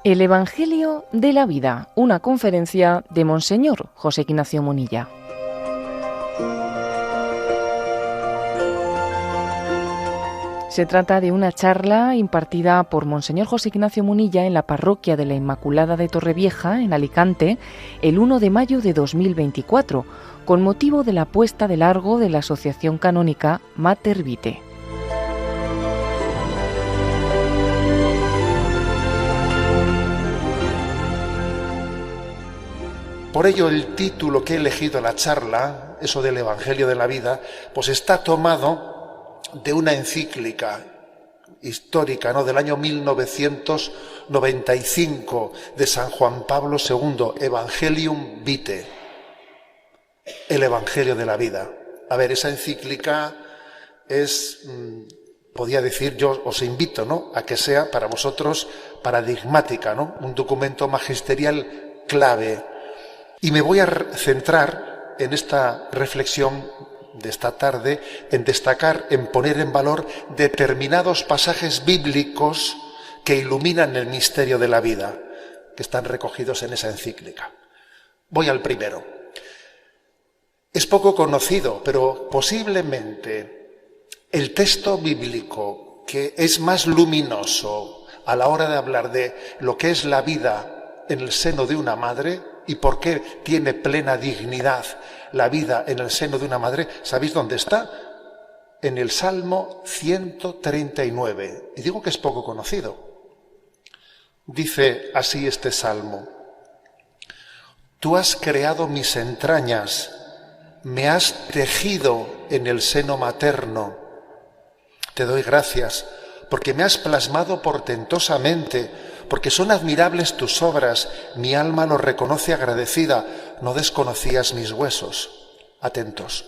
El Evangelio de la Vida, una conferencia de Monseñor José Ignacio Munilla. Se trata de una charla impartida por Monseñor José Ignacio Munilla en la parroquia de la Inmaculada de Torrevieja, en Alicante, el 1 de mayo de 2024, con motivo de la puesta de largo de la Asociación Canónica Mater Vitae. Por ello, el título que he elegido a la charla, eso del Evangelio de la Vida, pues está tomado de una encíclica histórica, ¿no?, del año 1995 de San Juan Pablo II, Evangelium Vitae, el Evangelio de la Vida. A ver, esa encíclica es, podría decir, yo os invito, ¿no?, a que sea para vosotros paradigmática, ¿no?, un documento magisterial clave. Y me voy a centrar en esta reflexión de esta tarde, en destacar, en poner en valor determinados pasajes bíblicos que iluminan el misterio de la vida, que están recogidos en esa encíclica. Voy al primero. Es poco conocido, pero posiblemente el texto bíblico que es más luminoso a la hora de hablar de lo que es la vida en el seno de una madre y por qué tiene plena dignidad la vida en el seno de una madre, ¿sabéis dónde está? En el Salmo 139. Y digo que es poco conocido. Dice así este Salmo: Tú has creado mis entrañas, me has tejido en el seno materno. Te doy gracias, porque me has plasmado portentosamente, porque son admirables tus obras, mi alma lo reconoce agradecida, no desconocías mis huesos. Atentos.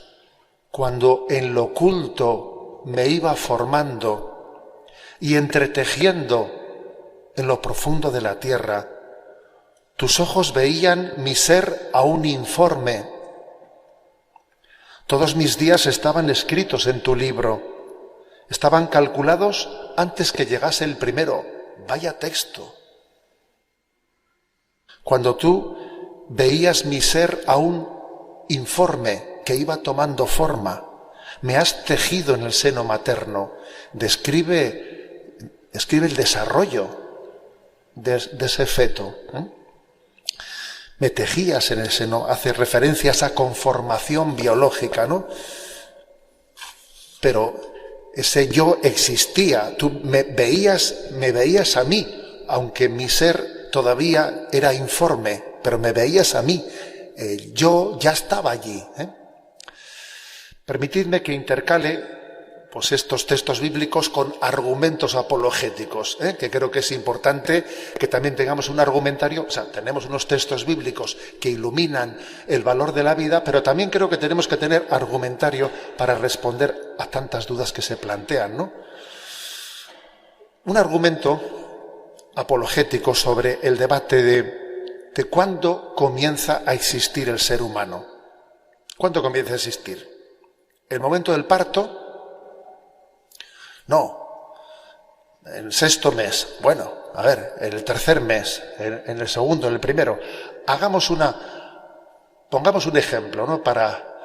Cuando en lo oculto me iba formando y entretejiendo en lo profundo de la tierra, tus ojos veían mi ser aún informe. Todos mis días estaban escritos en tu libro, estaban calculados antes que llegase el primero. Vaya texto. Cuando tú veías mi ser aún informe, que iba tomando forma, me has tejido en el seno materno. Describe el desarrollo de ese feto. Me tejías en el seno, hace referencia a esa conformación biológica, ¿no? Pero ese yo existía, tú me veías a mí, aunque mi ser todavía era informe, pero me veías a mí, yo ya estaba allí. Permitidme que intercale pues estos textos bíblicos con argumentos apologéticos, que creo que es importante que también tengamos un argumentario. O sea, tenemos unos textos bíblicos que iluminan el valor de la vida, pero también creo que tenemos que tener argumentario para responder a tantas dudas que se plantean, ¿no? Un argumento apologético sobre el debate de cuándo comienza a existir el ser humano. ¿Cuándo comienza a existir? ¿El momento del parto? No. En el sexto mes. Bueno, a ver, en el tercer mes, en el segundo, en el primero. Pongamos un ejemplo, ¿no?, para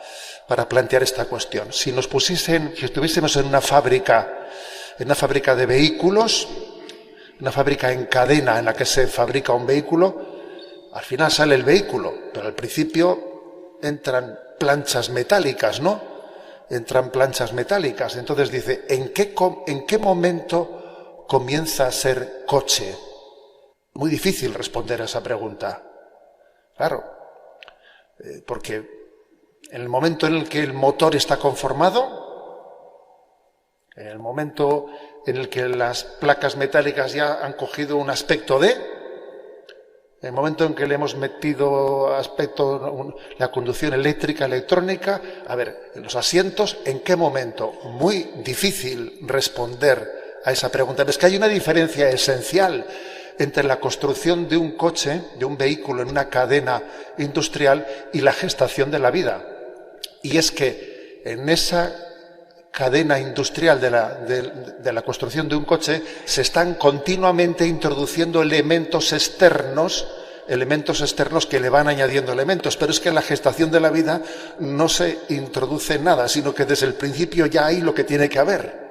plantear esta cuestión. Si estuviésemos en una fábrica de vehículos, una fábrica en cadena en la que se fabrica un vehículo, al final sale el vehículo, pero al principio entran planchas metálicas, ¿no? Entonces dice, ¿en qué momento comienza a ser coche? Muy difícil responder a esa pregunta. Claro, porque en el momento en el que el motor está conformado, en el momento en el que las placas metálicas ya han cogido un aspecto en el momento en que le hemos metido la conducción eléctrica, electrónica, a ver, en los asientos, ¿en qué momento? Muy difícil responder a esa pregunta. Es que hay una diferencia esencial entre la construcción de un coche, de un vehículo en una cadena industrial y la gestación de la vida. Y es que en esa cadena industrial de la construcción de un coche, se están continuamente introduciendo elementos externos que le van añadiendo elementos, pero es que en la gestación de la vida no se introduce nada, sino que desde el principio ya hay lo que tiene que haber.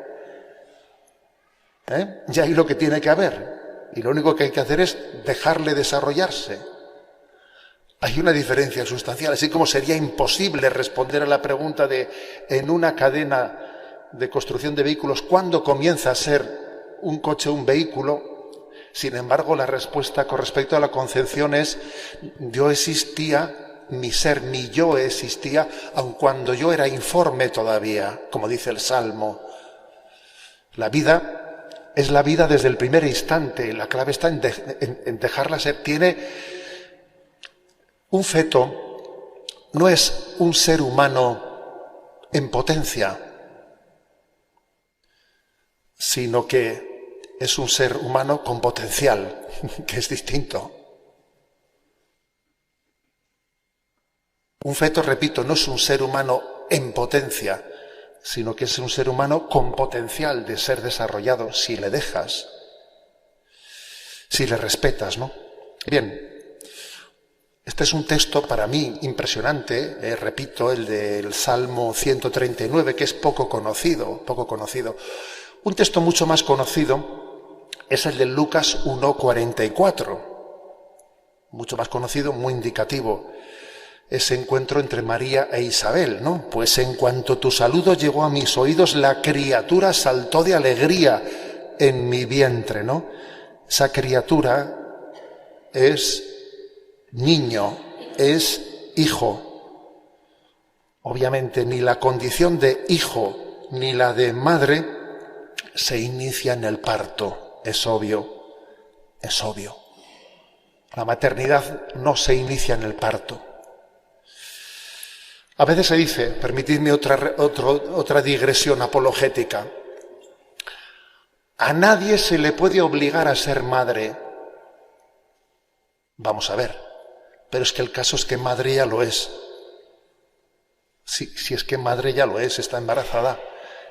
Ya hay lo que tiene que haber, y lo único que hay que hacer es dejarle desarrollarse. Hay una diferencia sustancial, así como sería imposible responder a la pregunta de, en una cadena de construcción de vehículos, ¿cuándo comienza a ser un coche un vehículo? Sin embargo, la respuesta con respecto a la concepción es: yo existía, mi ser, mi yo existía, aun cuando yo era informe todavía, como dice el Salmo. La vida es la vida desde el primer instante, la clave está en dejarla ser. Un feto no es un ser humano en potencia, sino que es un ser humano con potencial, que es distinto. Un feto, repito, no es un ser humano en potencia, sino que es un ser humano con potencial de ser desarrollado, si le dejas, si le respetas, ¿no? Bien, este es un texto para mí impresionante, repito, el del Salmo 139, que es poco conocido. Un texto mucho más conocido es el de Lucas 1:44, mucho más conocido, muy indicativo. Ese encuentro entre María e Isabel, ¿no? Pues en cuanto tu saludo llegó a mis oídos, la criatura saltó de alegría en mi vientre, ¿no? Esa criatura es niño, es hijo. Obviamente ni la condición de hijo ni la de madre se inicia en el parto. Es obvio. La maternidad no se inicia en el parto. A veces se dice, permitidme otra digresión apologética, a nadie se le puede obligar a ser madre. Vamos a ver, pero es que el caso es que madre ya lo es. Si es que madre ya lo es, está embarazada.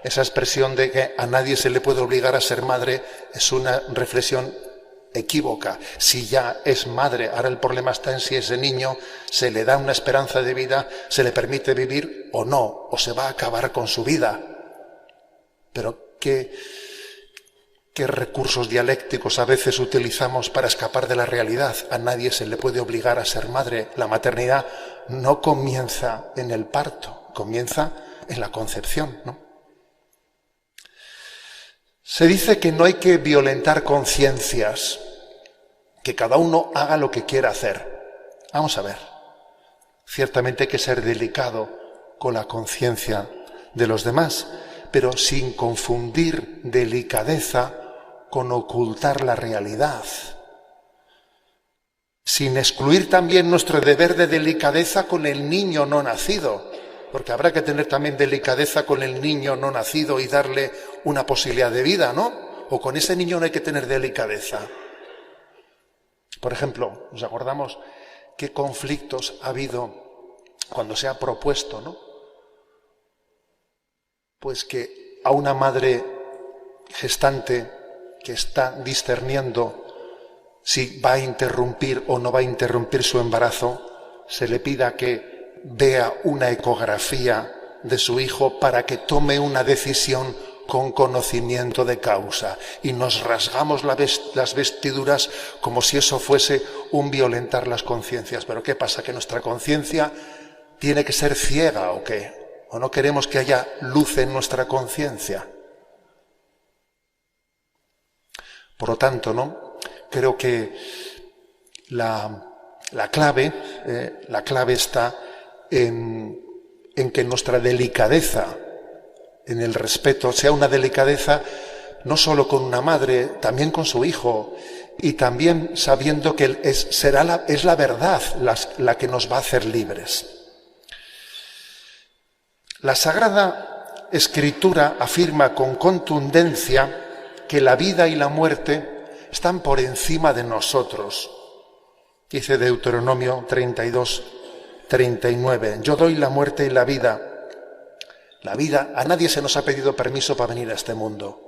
Esa expresión de que a nadie se le puede obligar a ser madre es una reflexión equívoca. Si ya es madre, ahora el problema está en si ese niño se le da una esperanza de vida, se le permite vivir o no, o se va a acabar con su vida. Pero ¿qué recursos dialécticos a veces utilizamos para escapar de la realidad? A nadie se le puede obligar a ser madre. La maternidad no comienza en el parto, comienza en la concepción, ¿no? Se dice que no hay que violentar conciencias, que cada uno haga lo que quiera hacer. Vamos a ver, ciertamente hay que ser delicado con la conciencia de los demás, pero sin confundir delicadeza con ocultar la realidad, sin excluir también nuestro deber de delicadeza con el niño no nacido, porque habrá que tener también delicadeza con el niño no nacido y darle una posibilidad de vida, ¿no? O con ese niño no hay que tener delicadeza. Por ejemplo, nos acordamos qué conflictos ha habido cuando se ha propuesto, ¿no? Pues que a una madre gestante que está discerniendo si va a interrumpir o no va a interrumpir su embarazo, se le pida que vea una ecografía de su hijo para que tome una decisión con conocimiento de causa. Y nos rasgamos las vestiduras como si eso fuese un violentar las conciencias. ¿Pero qué pasa? ¿Que nuestra conciencia tiene que ser ciega o qué? ¿O no queremos que haya luz en nuestra conciencia? Por lo tanto, ¿no? Creo que la clave está en que nuestra delicadeza en el respeto sea una delicadeza no solo con una madre, también con su hijo, y también sabiendo que es la verdad la que nos va a hacer libres. La Sagrada Escritura afirma con contundencia que la vida y la muerte están por encima de nosotros. Dice Deuteronomio 32:39, yo doy la muerte y la vida. La vida, a nadie se nos ha pedido permiso para venir a este mundo,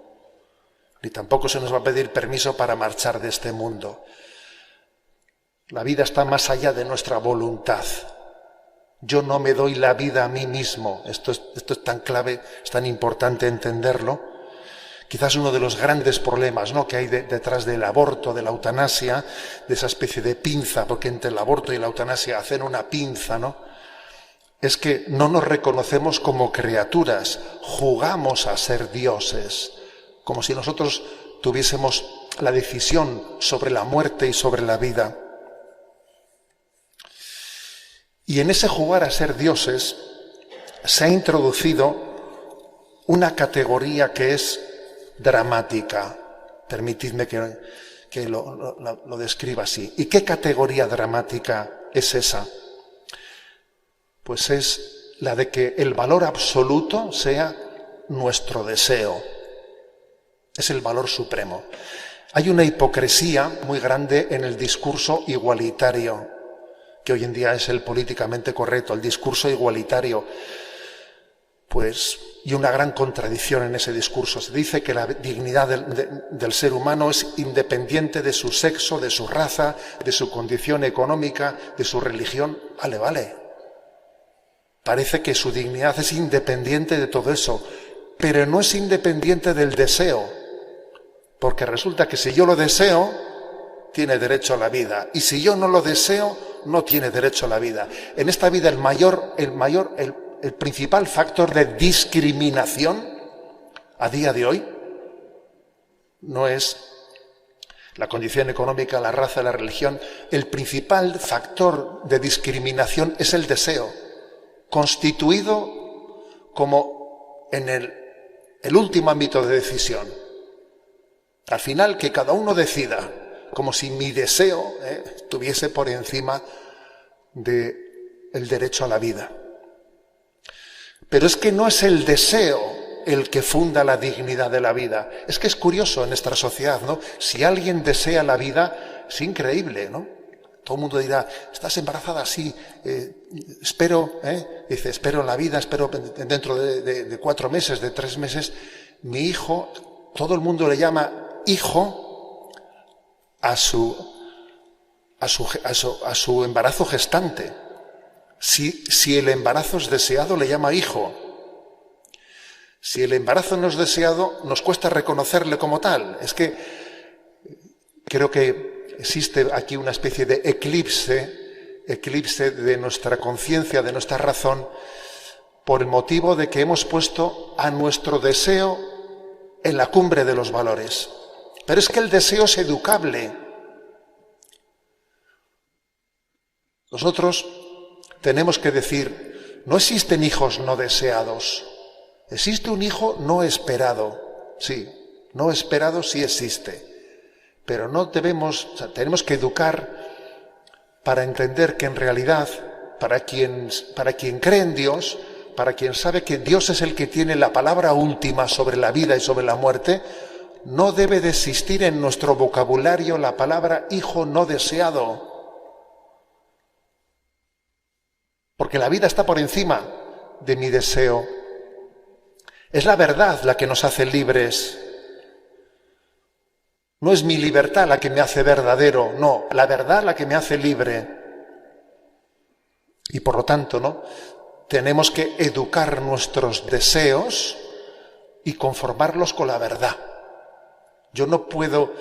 ni tampoco se nos va a pedir permiso para marchar de este mundo. La vida está más allá de nuestra voluntad. Yo no me doy la vida a mí mismo. Esto es tan clave, es tan importante entenderlo. Quizás uno de los grandes problemas, ¿no?, que hay detrás del aborto, de la eutanasia, de esa especie de pinza, porque entre el aborto y la eutanasia hacen una pinza, ¿no?, es que no nos reconocemos como criaturas, jugamos a ser dioses, como si nosotros tuviésemos la decisión sobre la muerte y sobre la vida. Y en ese jugar a ser dioses se ha introducido una categoría que es dramática. Permitidme que lo describa así. ¿Y qué categoría dramática es esa? Pues es la de que el valor absoluto sea nuestro deseo. Es el valor supremo. Hay una hipocresía muy grande en el discurso igualitario, que hoy en día es el políticamente correcto, el discurso igualitario. Pues, y una gran contradicción en ese discurso. Se dice que la dignidad del ser humano es independiente de su sexo, de su raza, de su condición económica, de su religión. Vale. Parece que su dignidad es independiente de todo eso, pero no es independiente del deseo, porque resulta que si yo lo deseo, tiene derecho a la vida, y si yo no lo deseo, no tiene derecho a la vida. En esta vida el principal factor de discriminación a día de hoy no es la condición económica, la raza, la religión. El principal factor de discriminación es el deseo, constituido como en el último ámbito de decisión. Al final, que cada uno decida, como si mi deseo estuviese por encima del derecho a la vida. Pero es que no es el deseo el que funda la dignidad de la vida. Es que es curioso en nuestra sociedad, ¿no? Si alguien desea la vida, es increíble, ¿no? Todo el mundo dirá, ¿estás embarazada? Sí, espero, dice, espero la vida, espero dentro de 4 meses, de 3 meses, mi hijo. Todo el mundo le llama hijo a su embarazo gestante. Si el embarazo es deseado, le llama hijo. Si el embarazo no es deseado, nos cuesta reconocerle como tal. Es que creo que existe aquí una especie de eclipse de nuestra conciencia, de nuestra razón, por el motivo de que hemos puesto a nuestro deseo en la cumbre de los valores. Pero es que el deseo es educable. Nosotros tenemos que decir, no existen hijos no deseados, existe un hijo no esperado. Sí, no esperado sí existe. Pero no tenemos que educar para entender que en realidad, para quien cree en Dios, para quien sabe que Dios es el que tiene la palabra última sobre la vida y sobre la muerte, no debe de existir en nuestro vocabulario la palabra hijo no deseado. Porque la vida está por encima de mi deseo. Es la verdad la que nos hace libres. No es mi libertad la que me hace verdadero, no, la verdad la que me hace libre. Y por lo tanto, ¿no?, tenemos que educar nuestros deseos y conformarlos con la verdad. Yo no puedo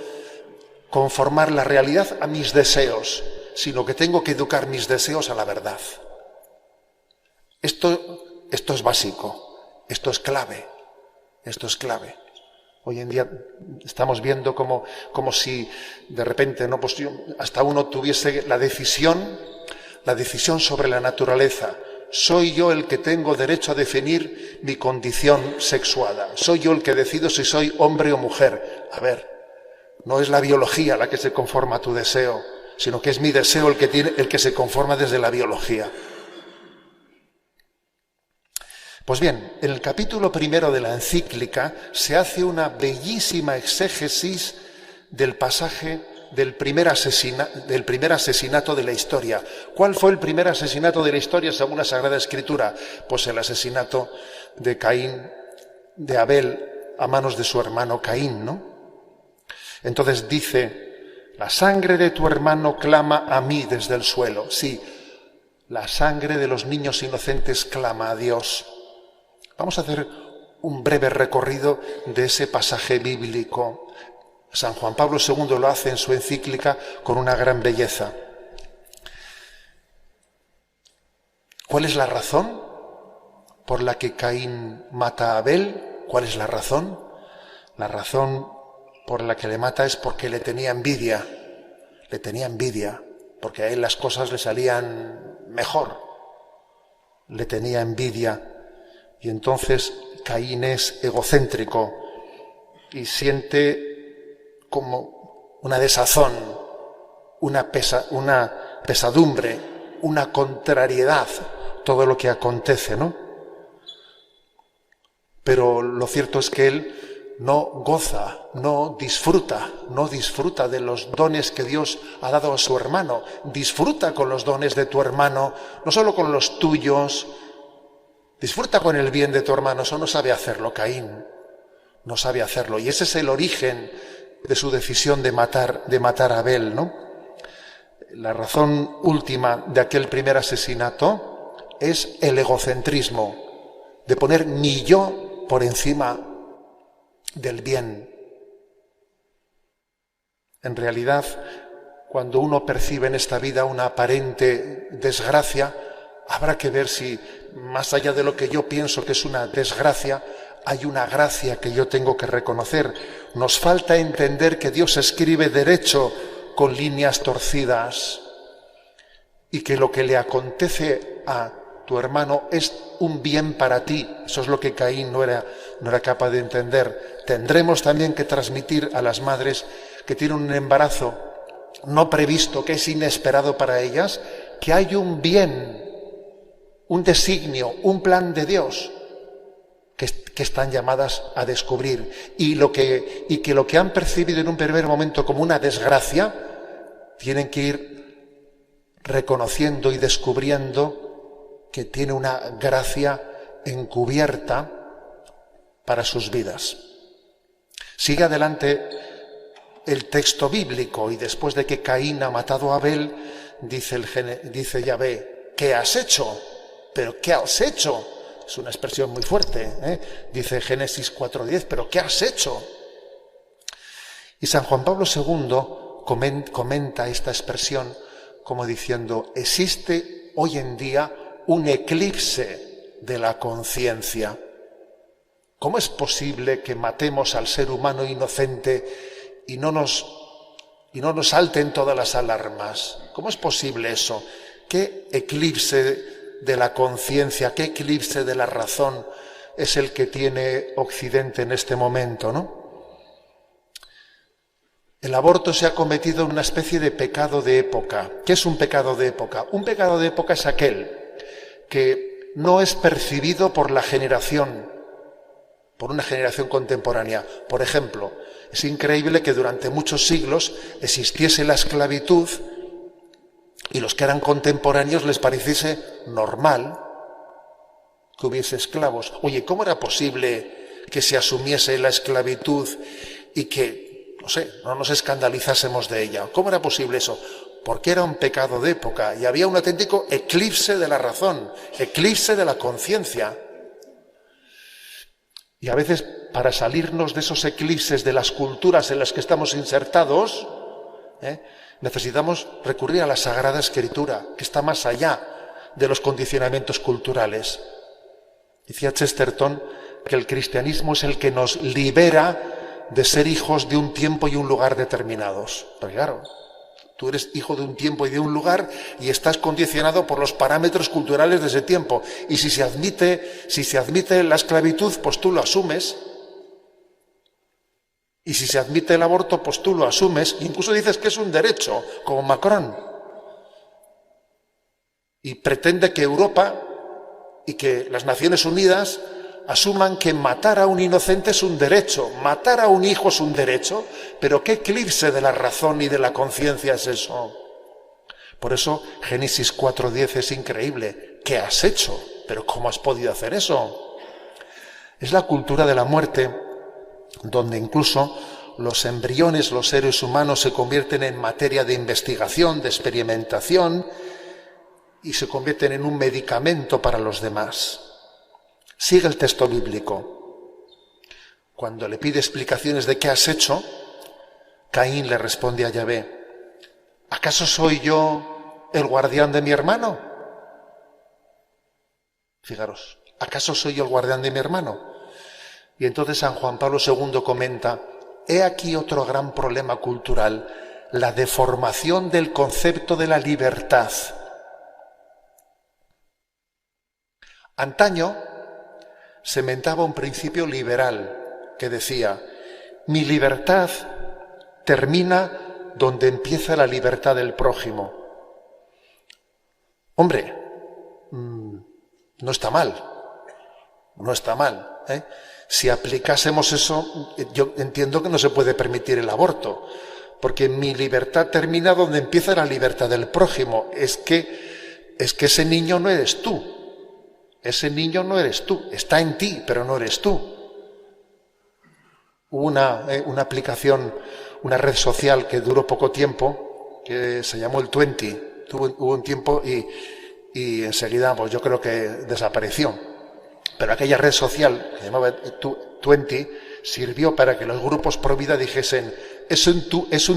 conformar la realidad a mis deseos, sino que tengo que educar mis deseos a la verdad. Esto es básico, esto es clave. Hoy en día estamos viendo como si de repente, ¿no?, pues hasta uno tuviese la decisión sobre la naturaleza. Soy yo el que tengo derecho a definir mi condición sexuada. Soy yo el que decido si soy hombre o mujer. A ver, no es la biología la que se conforma a tu deseo, sino que es mi deseo el que se conforma desde la biología. Pues bien, en el capítulo 1 de la encíclica se hace una bellísima exégesis del pasaje del primer asesinato de la historia. ¿Cuál fue el primer asesinato de la historia según la Sagrada Escritura? Pues el asesinato de Caín, de Abel, a manos de su hermano Caín, ¿no? Entonces dice, la sangre de tu hermano clama a mí desde el suelo. Sí, la sangre de los niños inocentes clama a Dios. Vamos a hacer un breve recorrido de ese pasaje bíblico. San Juan Pablo II lo hace en su encíclica con una gran belleza. ¿Cuál es la razón por la que Caín mata a Abel? ¿Cuál es la razón? La razón por la que le mata es porque le tenía envidia. Le tenía envidia, porque a él las cosas le salían mejor. Le tenía envidia. Y entonces Caín es egocéntrico y siente como una desazón, una pesadumbre, una contrariedad, todo lo que acontece, ¿no? Pero lo cierto es que él no goza, no disfruta de los dones que Dios ha dado a su hermano. Disfruta con los dones de tu hermano, no solo con los tuyos. Disfruta con el bien de tu hermano. Eso no sabe hacerlo Caín, no sabe hacerlo. Y ese es el origen de su decisión de matar a Abel, ¿no? La razón última de aquel primer asesinato es el egocentrismo, de poner mi yo por encima del bien. En realidad, cuando uno percibe en esta vida una aparente desgracia, habrá que ver si, más allá de lo que yo pienso que es una desgracia, hay una gracia que yo tengo que reconocer. Nos falta entender que Dios escribe derecho con líneas torcidas y que lo que le acontece a tu hermano es un bien para ti. Eso es lo que Caín no era capaz de entender. Tendremos también que transmitir a las madres que tienen un embarazo no previsto, que es inesperado para ellas, que hay un bien, un designio, un plan de Dios que están llamadas a descubrir y que lo que han percibido en un primer momento como una desgracia, tienen que ir reconociendo y descubriendo que tiene una gracia encubierta para sus vidas. Sigue adelante el texto bíblico y después de que Caín ha matado a Abel, dice Yahvé, ¿qué has hecho? ¿Pero qué has hecho? Es una expresión muy fuerte, ¿eh? Dice Génesis 4:10, ¿pero qué has hecho? Y San Juan Pablo II comenta esta expresión como diciendo, existe hoy en día un eclipse de la conciencia. ¿Cómo es posible que matemos al ser humano inocente y no nos salten todas las alarmas? ¿Cómo es posible eso? ¿Qué eclipse de la conciencia, qué eclipse de la razón es el que tiene Occidente en este momento, ¿no? El aborto se ha cometido en una especie de pecado de época. ¿Qué es un pecado de época? Un pecado de época es aquel que no es percibido por una generación contemporánea. Por ejemplo, es increíble que durante muchos siglos existiese la esclavitud y los que eran contemporáneos les pareciese normal que hubiese esclavos. Oye, ¿cómo era posible que se asumiese la esclavitud y que, no nos escandalizásemos de ella? ¿Cómo era posible eso? Porque era un pecado de época y había un auténtico eclipse de la razón, eclipse de la conciencia. Y a veces, para salirnos de esos eclipses de las culturas en las que estamos insertados, necesitamos recurrir a la Sagrada Escritura, que está más allá de los condicionamientos culturales. Decía Chesterton que el cristianismo es el que nos libera de ser hijos de un tiempo y un lugar determinados. Pero claro, tú eres hijo de un tiempo y de un lugar y estás condicionado por los parámetros culturales de ese tiempo. Y si se admite la esclavitud, pues tú lo asumes. Y si se admite el aborto, pues tú lo asumes. Incluso dices que es un derecho, como Macron. Y pretende que Europa y que las Naciones Unidas asuman que matar a un inocente es un derecho, matar a un hijo es un derecho, pero qué eclipse de la razón y de la conciencia es eso. Por eso Génesis 4:10 es increíble. ¿Qué has hecho? ¿Pero cómo has podido hacer eso? Es la cultura de la muerte, donde incluso los embriones, los seres humanos, se convierten en materia de investigación, de experimentación, y se convierten en un medicamento para los demás. Sigue el texto bíblico. Cuando le pide explicaciones de qué has hecho, Caín le responde a Yahvé: ¿acaso soy yo el guardián de mi hermano? Fijaros, ¿acaso soy yo el guardián de mi hermano? Y entonces San Juan Pablo II comenta: he aquí otro gran problema cultural, la deformación del concepto de la libertad. Antaño se mentaba un principio liberal que decía: mi libertad termina donde empieza la libertad del prójimo. Hombre, no está mal, no está mal, ¿eh? Si aplicásemos eso, yo entiendo que no se puede permitir el aborto, porque mi libertad termina donde empieza la libertad del prójimo. Es que ese niño no eres tú. Ese niño no eres tú. Está en ti, pero no eres tú. Hubo una aplicación, una red social que duró poco tiempo, que se llamó el 20. Hubo un tiempo y enseguida, pues yo creo que desapareció. Pero aquella red social, que se llamaba 20, sirvió para que los grupos pro vida dijesen: es un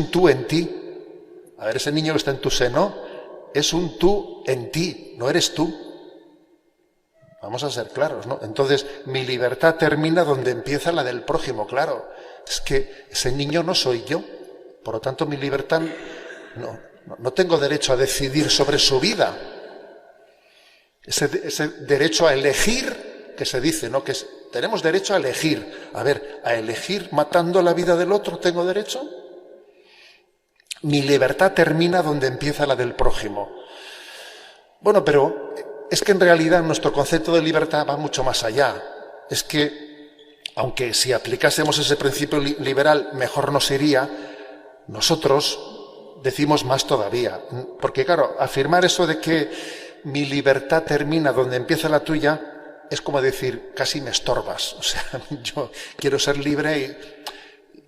tú en ti. A ver, ese niño que está en tu seno es un tú en ti, no eres tú. Vamos a ser claros, ¿no? Entonces, mi libertad termina donde empieza la del prójimo, claro. Es que ese niño no soy yo. Por lo tanto, mi libertad no tengo derecho a decidir sobre su vida. Ese derecho a elegir que se dice, ¿no? Tenemos derecho a elegir. A ver, ¿a elegir matando la vida del otro tengo derecho? Mi libertad termina donde empieza la del prójimo. Bueno, pero es que en realidad nuestro concepto de libertad va mucho más allá. Es que, aunque si aplicásemos ese principio liberal mejor nos iría, nosotros decimos más todavía. Porque claro, afirmar eso de que mi libertad termina donde empieza la tuya es como decir: casi me estorbas. O sea, yo quiero ser libre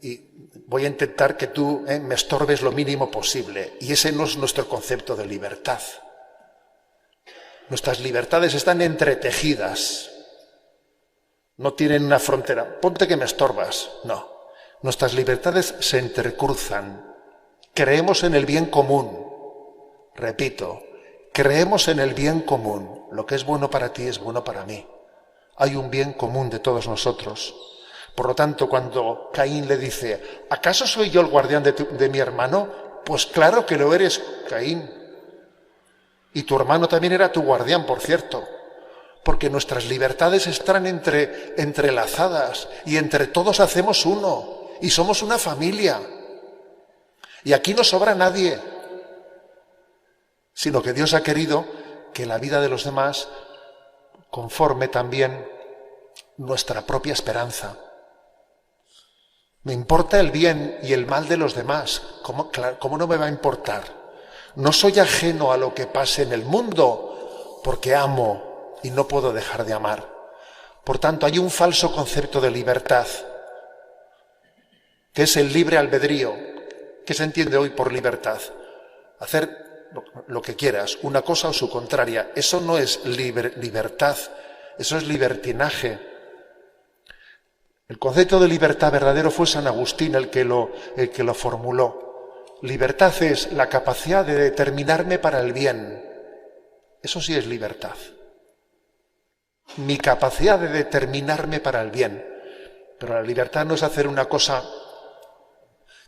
y voy a intentar que tú me estorbes lo mínimo posible. Y ese no es nuestro concepto de libertad. Nuestras libertades están entretejidas. No tienen una frontera. Ponte que me estorbas. No. Nuestras libertades se entrecruzan. Creemos en el bien común. Repito, creemos en el bien común. Lo que es bueno para ti es bueno para mí. Hay un bien común de todos nosotros. Por lo tanto, cuando Caín le dice: ¿acaso soy yo el guardián de mi hermano? Pues claro que lo eres, Caín. Y tu hermano también era tu guardián, por cierto. Porque nuestras libertades están entrelazadas y entre todos hacemos uno. Y somos una familia. Y aquí no sobra nadie. Sino que Dios ha querido que la vida de los demás conforme también nuestra propia esperanza. Me importa el bien y el mal de los demás. ¿Cómo no me va a importar? No soy ajeno a lo que pase en el mundo, porque amo y no puedo dejar de amar. Por tanto, hay un falso concepto de libertad, que es el libre albedrío. ¿Qué se entiende hoy por libertad? Hacer lo que quieras, una cosa o su contraria. Eso no es libertad, eso es libertinaje. El concepto de libertad verdadero fue San Agustín el que lo formuló. Libertad es la capacidad de determinarme para el bien. Eso sí es libertad. Mi capacidad de determinarme para el bien. Pero la libertad no es hacer una cosa.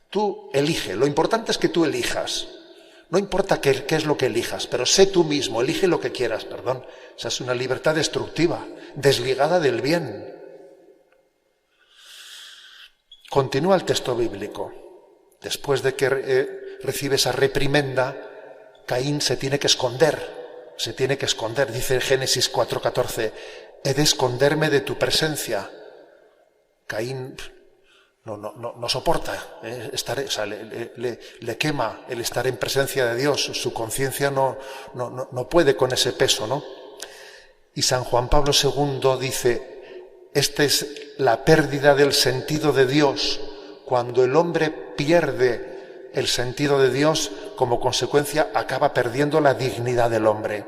Tú elige, lo importante es que tú elijas. No importa qué es lo que elijas, pero sé tú mismo, elige lo que quieras, perdón. Esa es una libertad destructiva, desligada del bien. Continúa el texto bíblico. Después de que recibe esa reprimenda, Caín se tiene que esconder. Dice en Génesis 4:14, he de esconderme de tu presencia. Caín no soporta estar, o sea, le quema el estar en presencia de Dios, su conciencia no puede con ese peso, ¿no? Y San Juan Pablo II dice, esta es la pérdida del sentido de Dios. Cuando el hombre pierde el sentido de Dios, como consecuencia acaba perdiendo la dignidad del hombre.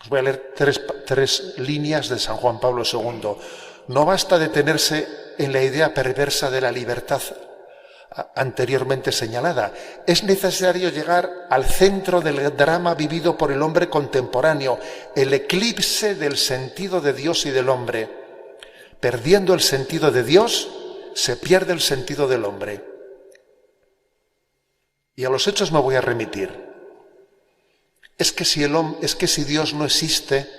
Os voy a leer tres líneas de San Juan Pablo II. No basta detenerse en la idea perversa de la libertad anteriormente señalada. Es necesario llegar al centro del drama vivido por el hombre contemporáneo, el eclipse del sentido de Dios y del hombre. Perdiendo el sentido de Dios, se pierde el sentido del hombre. Y a los hechos me voy a remitir. Es que si Dios no existe,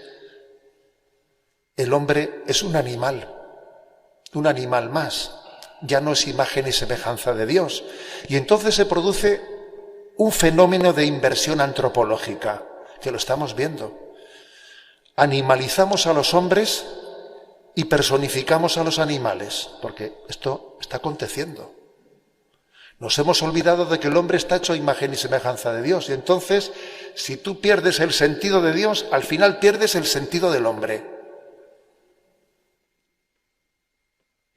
el hombre es un animal más. Ya no es imagen y semejanza de Dios. Y entonces se produce un fenómeno de inversión antropológica, que lo estamos viendo. Animalizamos a los hombres y personificamos a los animales, porque esto está aconteciendo. Nos hemos olvidado de que el hombre está hecho a imagen y semejanza de Dios. Y entonces, si tú pierdes el sentido de Dios, al final pierdes el sentido del hombre.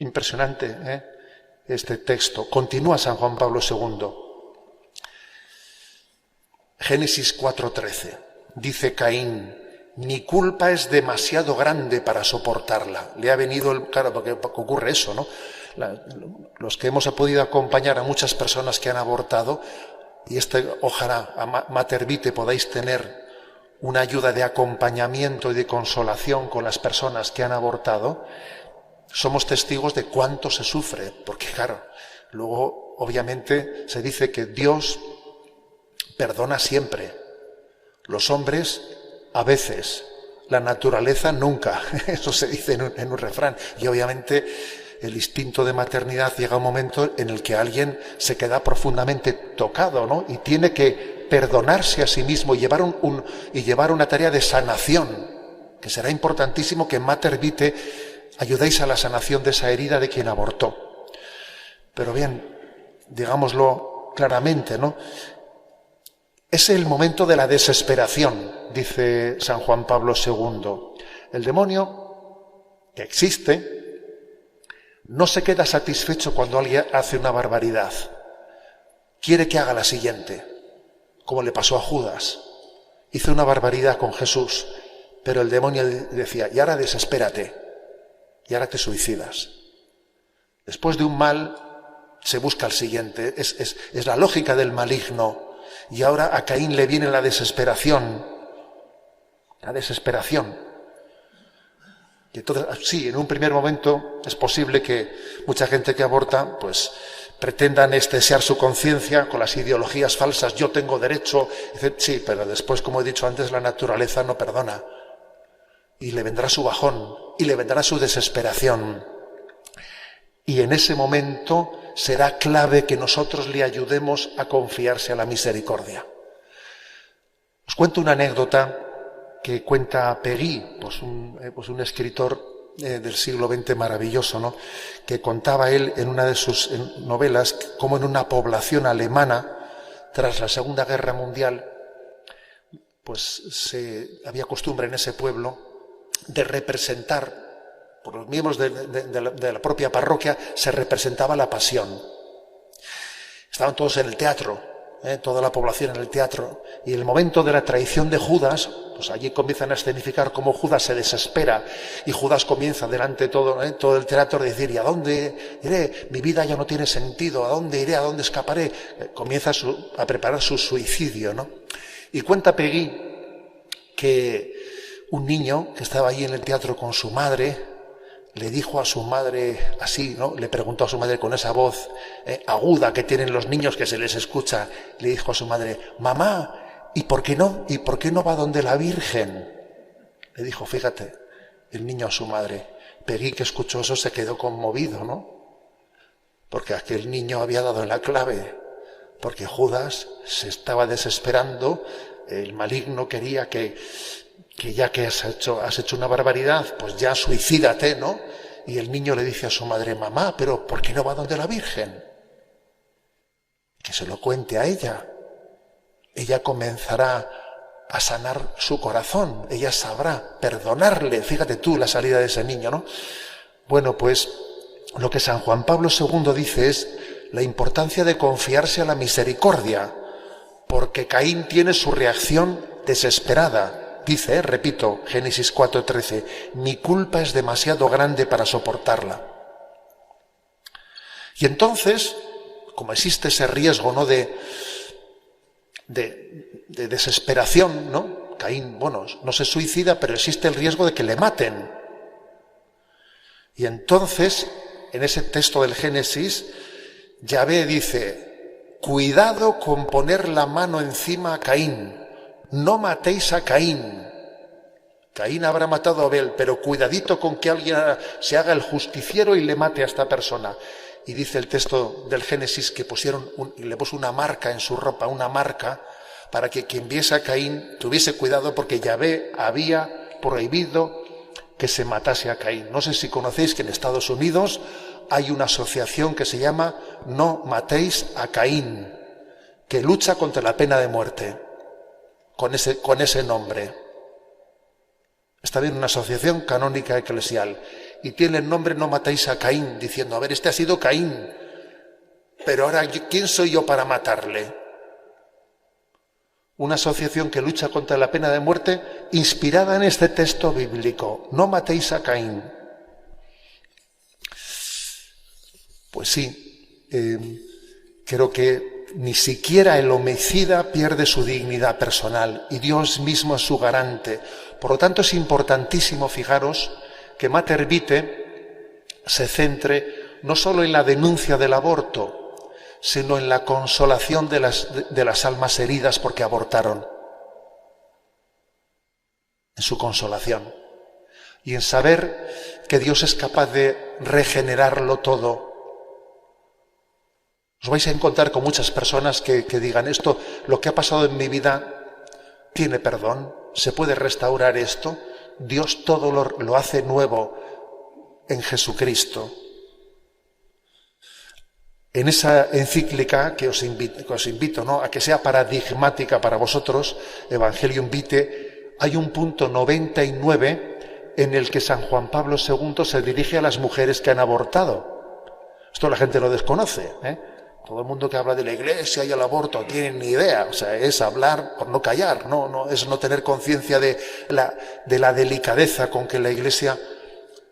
Impresionante, este texto. Continúa San Juan Pablo II. Génesis 4:13. Dice Caín, mi culpa es demasiado grande para soportarla. Le ha venido claro, porque ocurre eso, ¿no? Los que hemos podido acompañar a muchas personas que han abortado, y ojalá a Mater Vitae podáis tener una ayuda de acompañamiento y de consolación con las personas que han abortado, somos testigos de cuánto se sufre, porque claro, luego obviamente se dice que Dios perdona siempre, los hombres a veces, la naturaleza nunca, eso se dice en un refrán, y obviamente el instinto de maternidad llega a un momento en el que alguien se queda profundamente tocado, ¿no? Y tiene que perdonarse a sí mismo y llevar una tarea de sanación, que será importantísimo que en Mater Vitae ayudéis a la sanación de esa herida de quien abortó. Pero bien, digámoslo claramente, ¿no? Es el momento de la desesperación, dice San Juan Pablo II. El demonio, que existe, no se queda satisfecho cuando alguien hace una barbaridad. Quiere que haga la siguiente, como le pasó a Judas. Hizo una barbaridad con Jesús, pero el demonio decía, y ahora desespérate, y ahora te suicidas. Después de un mal, se busca el siguiente. Es la lógica del maligno. Y ahora a Caín le viene la desesperación. La desesperación. Y entonces, sí, en un primer momento es posible que mucha gente que aborta, pues, pretenda anestesiar su conciencia con las ideologías falsas. Yo tengo derecho. Sí, pero después, como he dicho antes, la naturaleza no perdona. Y le vendrá su bajón, y le vendrá su desesperación. Y en ese momento será clave que nosotros le ayudemos a confiarse a la misericordia. Os cuento una anécdota que cuenta Peggy, pues un escritor del siglo XX maravilloso, ¿no? Que contaba él en una de sus novelas cómo en una población alemana, tras la Segunda Guerra Mundial, pues había costumbre en ese pueblo de representar, por los miembros de la propia parroquia, se representaba la pasión. Estaban todos en el teatro, toda la población en el teatro, y el momento de la traición de Judas, pues allí comienzan a escenificar cómo Judas se desespera, y Judas comienza delante de todo el teatro a decir, ¿y a dónde iré? Mi vida ya no tiene sentido, ¿a dónde iré? ¿A dónde escaparé? Comienza a preparar su suicidio, ¿no? Y cuenta Peggy que un niño que estaba allí en el teatro con su madre, le dijo a su madre así, ¿no? Le preguntó a su madre con esa voz aguda que tienen los niños que se les escucha, le dijo a su madre, mamá, ¿y por qué no va donde la Virgen? Le dijo, fíjate, el niño a su madre. Peggy, que escuchó eso, se quedó conmovido, ¿no? Porque aquel niño había dado en la clave, porque Judas se estaba desesperando, el maligno quería que que ya que has hecho una barbaridad, pues ya suicídate, ¿no? Y el niño le dice a su madre: mamá, pero ¿por qué no va donde la Virgen? Que se lo cuente a ella. Ella comenzará a sanar su corazón, ella sabrá perdonarle. Fíjate tú la salida de ese niño, ¿no? Bueno, pues lo que San Juan Pablo II dice es la importancia de confiarse a la misericordia, porque Caín tiene su reacción desesperada. Dice, repito, Génesis 4:13, mi culpa es demasiado grande para soportarla. Y entonces, como existe ese riesgo, ¿no?, de desesperación, ¿no? Caín, bueno, no se suicida, pero existe el riesgo de que le maten. Y entonces, en ese texto del Génesis, Yahvé dice: cuidado con poner la mano encima a Caín, no matéis a Caín. Caín habrá matado a Abel, pero cuidadito con que alguien se haga el justiciero y le mate a esta persona. Y dice el texto del Génesis que le puso una marca en su ropa, una marca, para que quien viese a Caín tuviese cuidado, porque Yahvé había prohibido que se matase a Caín. No sé si conocéis que en Estados Unidos hay una asociación que se llama No Matéis a Caín, que lucha contra la pena de muerte, con ese nombre. Está bien, una asociación canónica eclesial, y tiene el nombre No Matéis a Caín, diciendo: a ver, este ha sido Caín, pero ahora, ¿quién soy yo para matarle? Una asociación que lucha contra la pena de muerte, inspirada en este texto bíblico: no matéis a Caín. Pues sí, creo que ni siquiera el homicida pierde su dignidad personal, y Dios mismo es su garante. Por lo tanto, es importantísimo, fijaros, que Mater Vitae se centre no solo en la denuncia del aborto, sino en la consolación de las almas heridas porque abortaron, en su consolación, y en saber que Dios es capaz de regenerarlo todo. Os vais a encontrar con muchas personas que digan: esto, lo que ha pasado en mi vida, tiene perdón, se puede restaurar esto, Dios todo lo hace nuevo en Jesucristo. En esa encíclica que os invito, ¿no?, a que sea paradigmática para vosotros, Evangelium Vitae, hay un punto 99 en el que San Juan Pablo II se dirige a las mujeres que han abortado. Esto la gente lo desconoce, ¿eh? Todo el mundo que habla de la Iglesia y el aborto no tiene ni idea. O sea, es hablar por no callar, es no tener conciencia de la delicadeza con que la Iglesia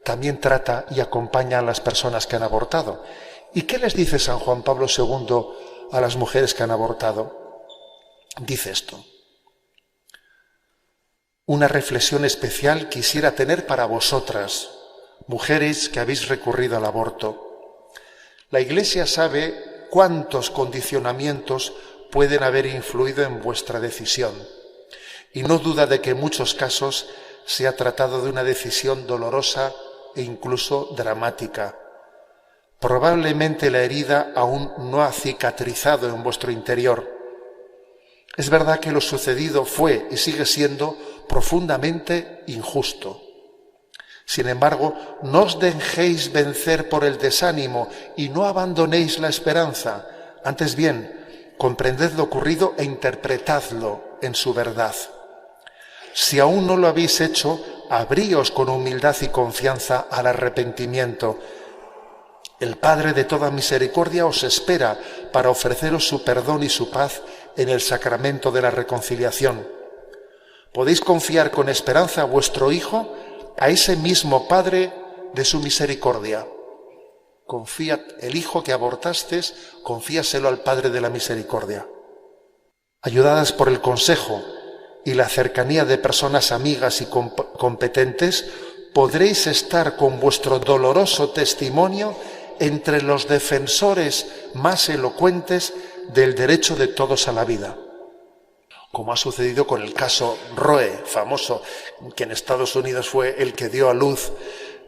también trata y acompaña a las personas que han abortado. ¿Y qué les dice San Juan Pablo II a las mujeres que han abortado? Dice esto: una reflexión especial quisiera tener para vosotras, mujeres que habéis recurrido al aborto. La Iglesia sabe cuántos condicionamientos pueden haber influido en vuestra decisión, y no duda de que en muchos casos se ha tratado de una decisión dolorosa e incluso dramática. Probablemente la herida aún no ha cicatrizado en vuestro interior. Es verdad que lo sucedido fue y sigue siendo profundamente injusto. Sin embargo, no os dejéis vencer por el desánimo y no abandonéis la esperanza. Antes bien, comprended lo ocurrido e interpretadlo en su verdad. Si aún no lo habéis hecho, abríos con humildad y confianza al arrepentimiento. El Padre de toda misericordia os espera para ofreceros su perdón y su paz en el sacramento de la reconciliación. Podéis confiar con esperanza a vuestro Hijo, a ese mismo Padre de su misericordia. Confiad, el hijo que abortasteis, confíaselo al Padre de la misericordia. Ayudadas por el consejo y la cercanía de personas amigas y competentes, podréis estar con vuestro doloroso testimonio entre los defensores más elocuentes del derecho de todos a la vida. Como ha sucedido con el caso Roe, famoso, que en Estados Unidos fue el que dio a luz,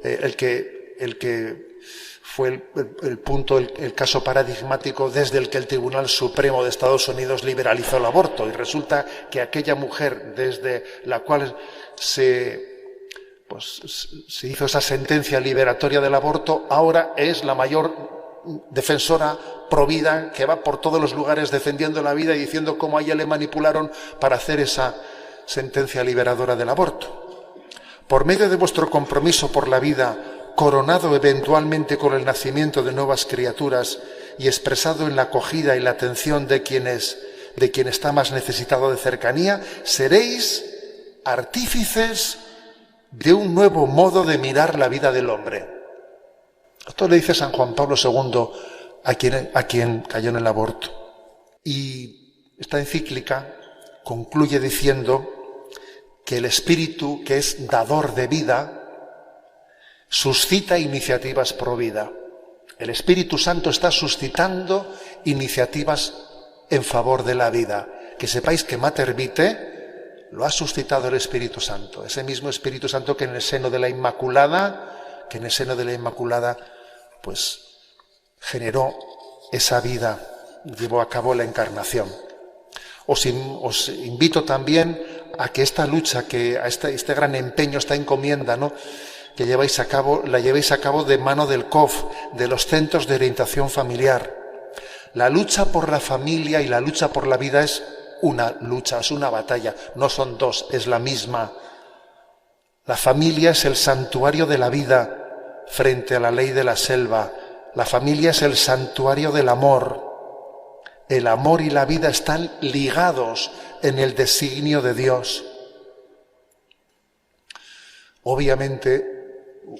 el que fue el punto, el caso paradigmático desde el que el Tribunal Supremo de Estados Unidos liberalizó el aborto. Y resulta que aquella mujer desde la cual se hizo esa sentencia liberatoria del aborto, ahora es la mayor defensora provida, que va por todos los lugares defendiendo la vida y diciendo cómo a ella le manipularon para hacer esa sentencia liberadora del aborto. Por medio de vuestro compromiso por la vida, coronado eventualmente con el nacimiento de nuevas criaturas y expresado en la acogida y la atención de quien está más necesitado de cercanía, seréis artífices de un nuevo modo de mirar la vida del hombre. Esto le dice San Juan Pablo II a quien cayó en el aborto. Y esta encíclica concluye diciendo que el Espíritu, que es dador de vida, suscita iniciativas pro vida. El Espíritu Santo está suscitando iniciativas en favor de la vida. Que sepáis que Mater Vitae lo ha suscitado el Espíritu Santo. Ese mismo Espíritu Santo que en el seno de la Inmaculada, pues generó esa vida, llevó a cabo la encarnación. Os invito también a que esta lucha, a este gran empeño, esta encomienda, ¿no?, que la llevéis a cabo de mano del COF, de los centros de orientación familiar. La lucha por la familia y la lucha por la vida es una lucha, es una batalla, no son dos, es la misma. La familia es el santuario de la vida frente a la ley de la selva. La familia es el santuario del amor. El amor y la vida están ligados en el designio de Dios. Obviamente,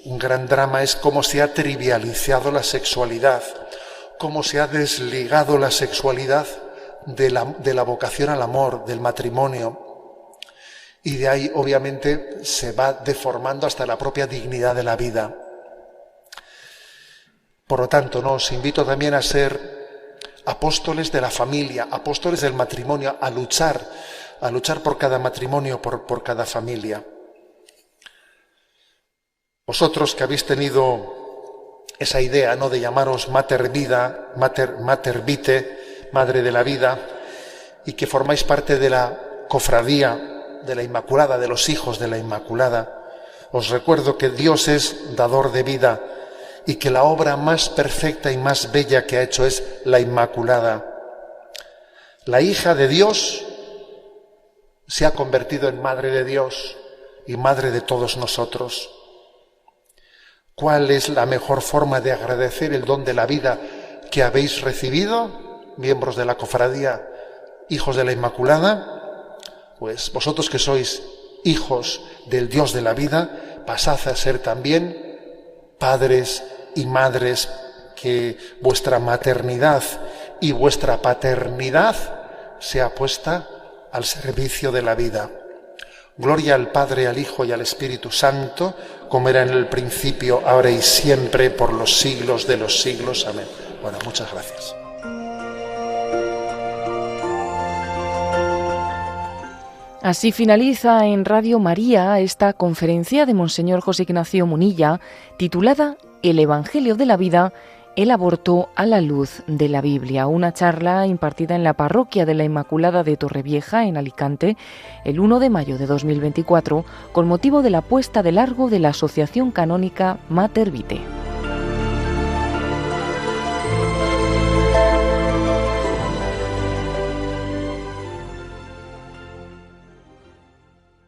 un gran drama es cómo se ha trivializado la sexualidad, cómo se ha desligado la sexualidad de la vocación al amor, del matrimonio. Y de ahí, obviamente, se va deformando hasta la propia dignidad de la vida. Por lo tanto, os invito también a ser apóstoles de la familia, apóstoles del matrimonio, a luchar por cada matrimonio, por cada familia. Vosotros que habéis tenido esa idea, ¿no?, de llamaros Mater Vitae, Madre de la Vida, y que formáis parte de la cofradía de la Inmaculada, de los hijos de la Inmaculada, os recuerdo que Dios es dador de vida y que la obra más perfecta y más bella que ha hecho es la Inmaculada. La hija de Dios se ha convertido en Madre de Dios y Madre de todos nosotros. ¿Cuál es la mejor forma de agradecer el don de la vida que habéis recibido, miembros de la cofradía, hijos de la Inmaculada? Pues vosotros que sois hijos del Dios de la vida, pasad a ser también padres y madres, que vuestra maternidad y vuestra paternidad sea puesta al servicio de la vida. Gloria al Padre, al Hijo y al Espíritu Santo, como era en el principio, ahora y siempre, por los siglos de los siglos. Amén. Bueno, muchas gracias. Así finaliza en Radio María esta conferencia de Monseñor José Ignacio Munilla, titulada El Evangelio de la Vida, el aborto a la luz de la Biblia. Una charla impartida en la parroquia de la Inmaculada de Torrevieja, en Alicante, el 1 de mayo de 2024, con motivo de la puesta de largo de la Asociación Canónica Mater Vitae.